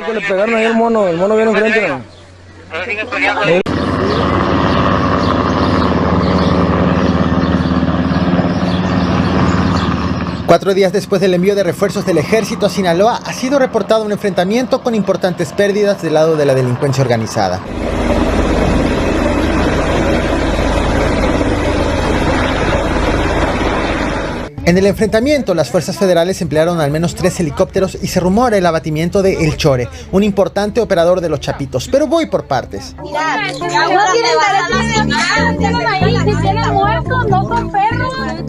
Que le pegaron ahí el mono viene enfrente, ¿no? Cuatro días después del envío de refuerzos del ejército a Sinaloa, ha sido reportado un enfrentamiento con importantes pérdidas del lado de la delincuencia organizada. En el enfrentamiento, las fuerzas federales emplearon al menos 3 helicópteros y se rumora el abatimiento de El Chore, un importante operador de los Chapitos. Pero voy por partes.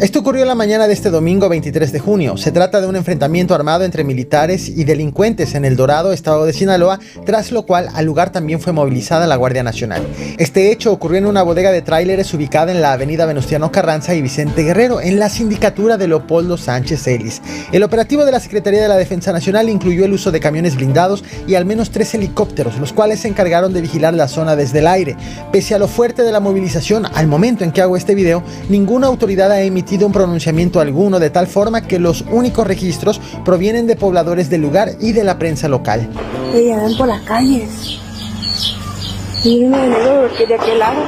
Esto ocurrió la mañana de este domingo 23 de junio. Se trata de un enfrentamiento armado entre militares y delincuentes en El Dorado, estado de Sinaloa, tras lo cual al lugar también fue movilizada la Guardia Nacional. Este hecho ocurrió en una bodega de tráileres ubicada en la avenida Venustiano Carranza y Vicente Guerrero, en la sindicatura de Leopoldo Sánchez Celis. El operativo de la Secretaría de la Defensa Nacional incluyó el uso de camiones blindados y al menos 3 helicópteros, los cuales se encargaron de vigilar la zona desde el aire. Pese a lo fuerte de la movilización, al momento en que hago este video, ninguna autoridad ha emitido un pronunciamiento alguno, de tal forma que los únicos registros provienen de pobladores del lugar y de la prensa local. Ellas van por las calles. Y uno de aquel lado.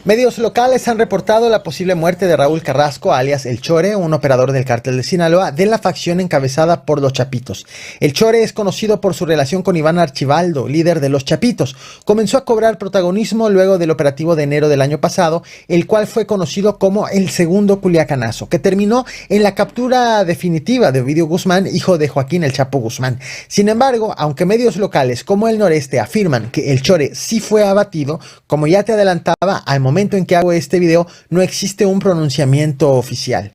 Medios locales han reportado la posible muerte de Raúl Carrasco, alias El Chore, un operador del cártel de Sinaloa, de la facción encabezada por los Chapitos. El Chore es conocido por su relación con Iván Archibaldo, líder de los Chapitos. Comenzó a cobrar protagonismo luego del operativo de enero del año pasado, el cual fue conocido como el segundo Culiacanazo, que terminó en la captura definitiva de Ovidio Guzmán, hijo de Joaquín El Chapo Guzmán. Sin embargo, aunque medios locales como El Noreste afirman que El Chore sí fue abatido, como ya te adelantaba, al momento en que hago este video no existe un pronunciamiento oficial.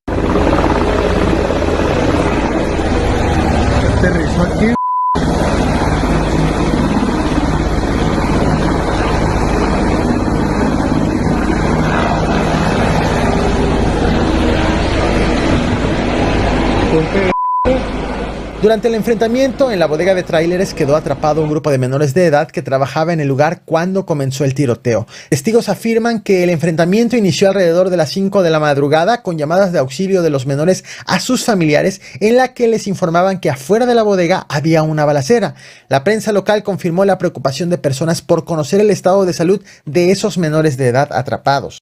Aterrizó aquí. Durante el enfrentamiento en la bodega de tráileres quedó atrapado un grupo de menores de edad que trabajaba en el lugar cuando comenzó el tiroteo. Testigos afirman que el enfrentamiento inició alrededor de las 5 de la madrugada con llamadas de auxilio de los menores a sus familiares, en la que les informaban que afuera de la bodega había una balacera. La prensa local confirmó la preocupación de personas por conocer el estado de salud de esos menores de edad atrapados.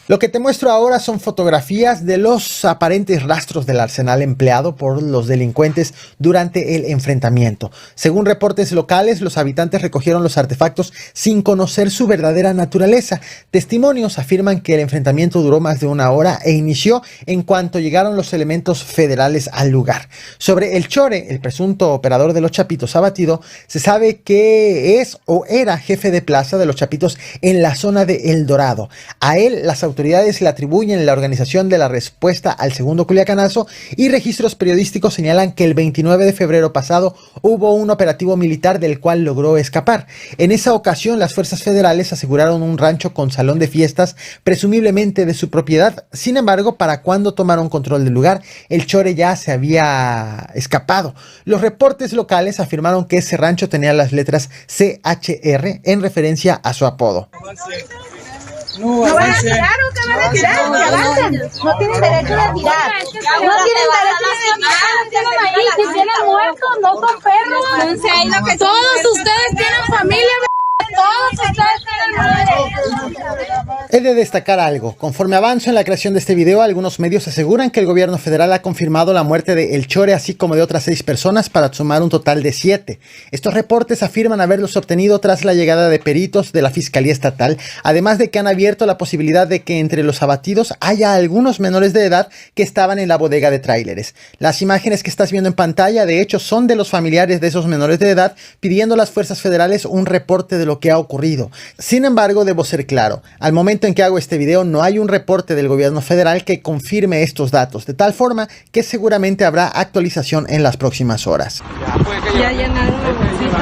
Lo que te muestro ahora son fotografías de los aparentes rastros del arsenal empleado por los delincuentes durante el enfrentamiento. Según reportes locales, los habitantes recogieron los artefactos sin conocer su verdadera naturaleza. Testimonios afirman que el enfrentamiento duró más de 1 hora e inició en cuanto llegaron los elementos federales al lugar. Sobre El Chore, el presunto operador de los Chapitos abatido, se sabe que es o era jefe de plaza de los Chapitos en la zona de El Dorado. A él las autoridades le atribuyen la organización de la respuesta al segundo Culiacanazo, y registros periodísticos señalan que el 29 de febrero pasado hubo un operativo militar del cual logró escapar. En esa ocasión las fuerzas federales aseguraron un rancho con salón de fiestas, presumiblemente de su propiedad. Sin embargo, para cuando tomaron control del lugar, El Chore ya se había escapado. Los reportes locales afirmaron que ese rancho tenía las letras CHR en referencia a su apodo. ¿No van a tirar o qué van a tirar? Que avancen. No tienen derecho de tirar. No tienen derecho de tirar. Ahí, si tienen muertos, no son perros. Todos ustedes tienen familia. Todos ustedes tienen madre. He de destacar algo. Conforme avanzo en la creación de este video, algunos medios aseguran que el gobierno federal ha confirmado la muerte de El Chore, así como de otras 6 personas, para sumar un total de 7. Estos reportes afirman haberlos obtenido tras la llegada de peritos de la Fiscalía Estatal, además de que han abierto la posibilidad de que entre los abatidos haya algunos menores de edad que estaban en la bodega de tráileres. Las imágenes que estás viendo en pantalla, de hecho, son de los familiares de esos menores de edad pidiendo a las fuerzas federales un reporte de lo que ha ocurrido. Sin embargo, debo ser claro, al momento en que hago este video no hay un reporte del gobierno federal que confirme estos datos, de tal forma que seguramente habrá actualización en las próximas horas. Ya llenaron la bolsita.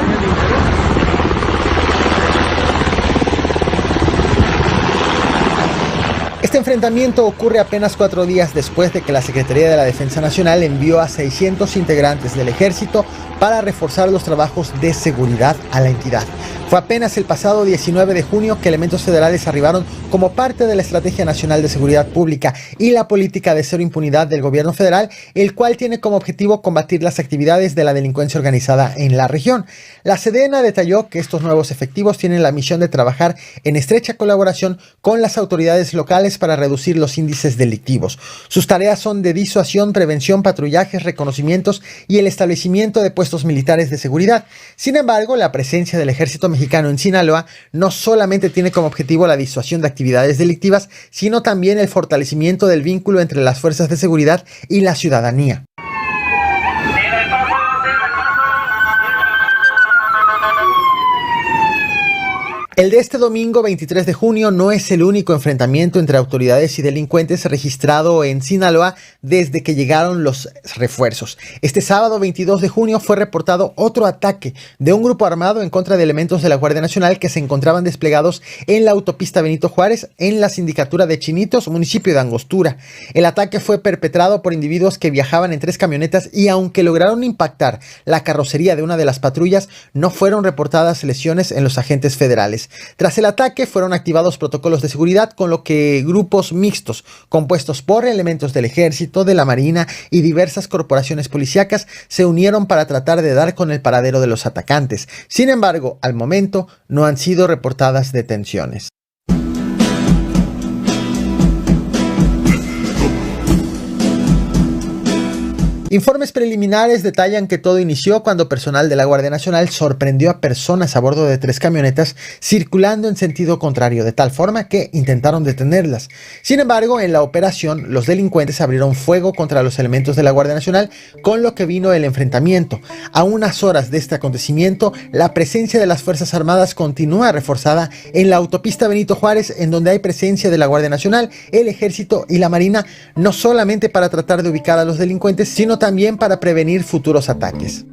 Este enfrentamiento ocurre apenas 4 días después de que la Secretaría de la Defensa Nacional envió a 600 integrantes del ejército para reforzar los trabajos de seguridad a la entidad. Fue apenas el pasado 19 de junio que elementos federales arribaron como parte de la Estrategia Nacional de Seguridad Pública y la política de cero impunidad del gobierno federal, el cual tiene como objetivo combatir las actividades de la delincuencia organizada en la región. La Sedena detalló que estos nuevos efectivos tienen la misión de trabajar en estrecha colaboración con las autoridades locales para reducir los índices delictivos. Sus tareas son de disuasión, prevención, patrullajes, reconocimientos y el establecimiento de puestos militares de seguridad. Sin embargo, la presencia del ejército mexicano en Sinaloa no solamente tiene como objetivo la disuasión de actividades delictivas, sino también el fortalecimiento del vínculo entre las fuerzas de seguridad y la ciudadanía. El de este domingo 23 de junio no es el único enfrentamiento entre autoridades y delincuentes registrado en Sinaloa desde que llegaron los refuerzos. Este sábado 22 de junio fue reportado otro ataque de un grupo armado en contra de elementos de la Guardia Nacional que se encontraban desplegados en la autopista Benito Juárez en la sindicatura de Chinitos, municipio de Angostura. El ataque fue perpetrado por individuos que viajaban en 3 camionetas y aunque lograron impactar la carrocería de una de las patrullas, no fueron reportadas lesiones en los agentes federales. Tras el ataque fueron activados protocolos de seguridad, con lo que grupos mixtos compuestos por elementos del ejército, de la marina y diversas corporaciones policíacas se unieron para tratar de dar con el paradero de los atacantes. Sin embargo, al momento no han sido reportadas detenciones. Informes preliminares detallan que todo inició cuando personal de la Guardia Nacional sorprendió a personas a bordo de 3 camionetas circulando en sentido contrario, de tal forma que intentaron detenerlas. Sin embargo, en la operación, los delincuentes abrieron fuego contra los elementos de la Guardia Nacional, con lo que vino el enfrentamiento. A unas horas de este acontecimiento, la presencia de las Fuerzas Armadas continúa reforzada en la autopista Benito Juárez, en donde hay presencia de la Guardia Nacional, el Ejército y la Marina, no solamente para tratar de ubicar a los delincuentes, sino también para prevenir futuros ataques.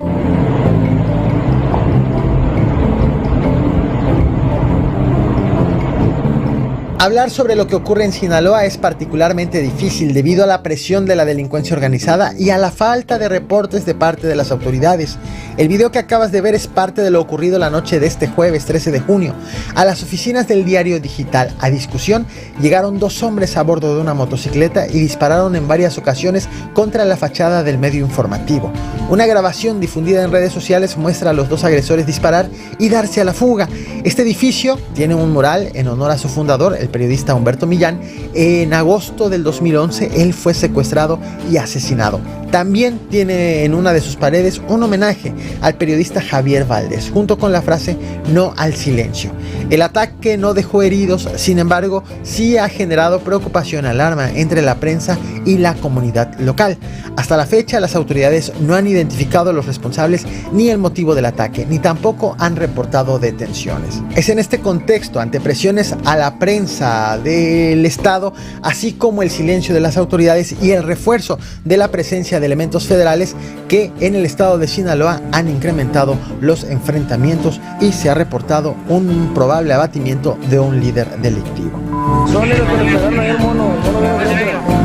Hablar sobre lo que ocurre en Sinaloa es particularmente difícil debido a la presión de la delincuencia organizada y a la falta de reportes de parte de las autoridades. El video que acabas de ver es parte de lo ocurrido la noche de este jueves 13 de junio. A las oficinas del diario digital A Discusión llegaron 2 hombres a bordo de una motocicleta y dispararon en varias ocasiones contra la fachada del medio informativo. Una grabación difundida en redes sociales muestra a los 2 agresores disparar y darse a la fuga. Este edificio tiene un mural en honor a su fundador, el periodista Humberto Millán. En agosto del 2011 él fue secuestrado y asesinado. También tiene en una de sus paredes un homenaje al periodista Javier Valdés, junto con la frase "No al silencio". El ataque no dejó heridos, sin embargo, sí ha generado preocupación y alarma entre la prensa y la comunidad local. Hasta la fecha, las autoridades no han identificado a los responsables ni el motivo del ataque, ni tampoco han reportado detenciones. Es en este contexto, ante presiones a la prensa del Estado, así como el silencio de las autoridades y el refuerzo de la presencia de elementos federales, que en el estado de Sinaloa han incrementado los enfrentamientos y se ha reportado un probable abatimiento de un líder delictivo. Son ellos que le pegaron ahí al mono viene frente.